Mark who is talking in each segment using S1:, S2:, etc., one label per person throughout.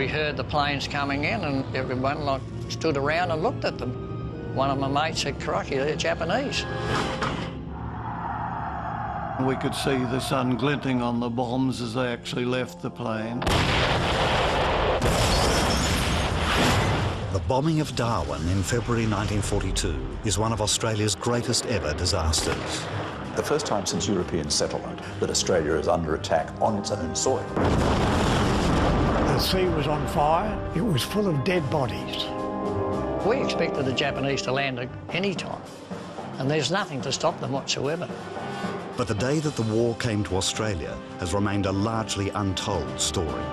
S1: We heard the planes coming in and everyone like stood around and looked at them. One of my mates said, "Crikey, they're Japanese."
S2: We could see the sun glinting on the bombs as they actually left the plane.
S3: The bombing of Darwin in February 1942 is one of Australia's greatest ever disasters.
S4: The first time since European settlement that Australia is under attack on its own soil.
S5: The sea was on fire. It was full of dead bodies.
S1: We expected the Japanese to land at any time, and there's nothing to stop them whatsoever.
S3: But the day that the war came to Australia has remained a largely untold story.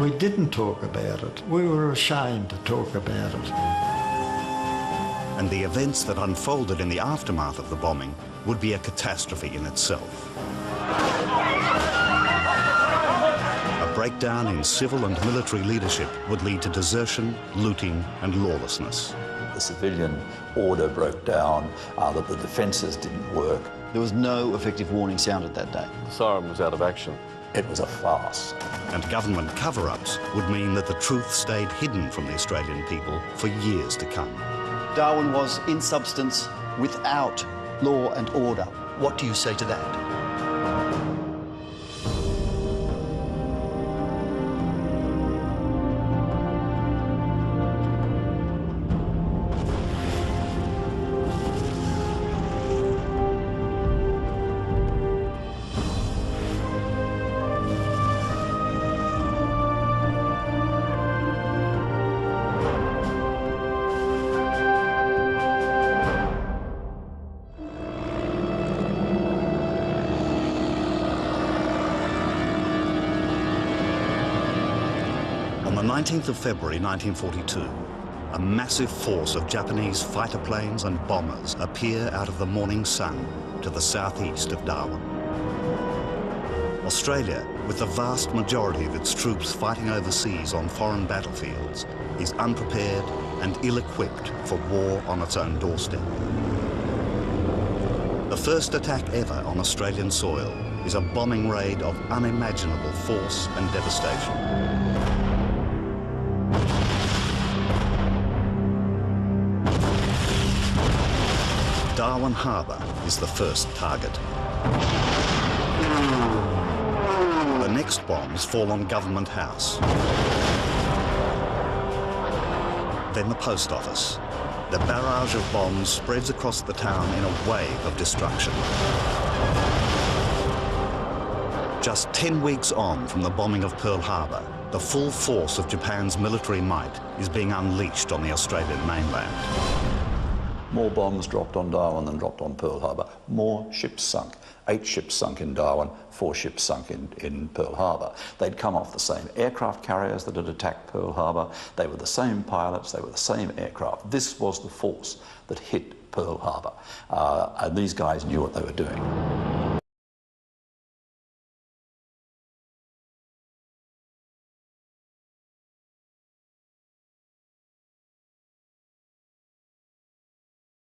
S2: We didn't talk about it. We were ashamed to talk about it.
S3: And the events that unfolded in the aftermath of the bombing would be a catastrophe in itself. A breakdown in civil and military leadership would lead to desertion, looting and lawlessness.
S4: The civilian order broke down, that the defences didn't work.
S6: There was no effective warning sounded that day.
S7: The siren was out of action.
S4: It was a farce.
S3: And government cover-ups would mean that the truth stayed hidden from the Australian people for years to come.
S6: Darwin was, in substance, without law and order. What do you say to that?
S3: On the 19th of February 1942, a massive force of Japanese fighter planes and bombers appear out of the morning sun to the southeast of Darwin. Australia, with the vast majority of its troops fighting overseas on foreign battlefields, is unprepared and ill-equipped for war on its own doorstep. The first attack ever on Australian soil is a bombing raid of unimaginable force and devastation. Darwin Harbour is the first target. The next bombs fall on Government House. Then the post office. The barrage of bombs spreads across the town in a wave of destruction. Just 10 weeks on from the bombing of Pearl Harbor, the full force of Japan's military might is being unleashed on the Australian mainland.
S4: More bombs dropped on Darwin than dropped on Pearl Harbor. More ships sunk. 8 ships sunk in Darwin, 4 ships sunk in Pearl Harbor. They'd come off the same aircraft carriers that had attacked Pearl Harbor. They were the same pilots, they were the same aircraft. This was the force that hit Pearl Harbor. And these guys knew what they were doing.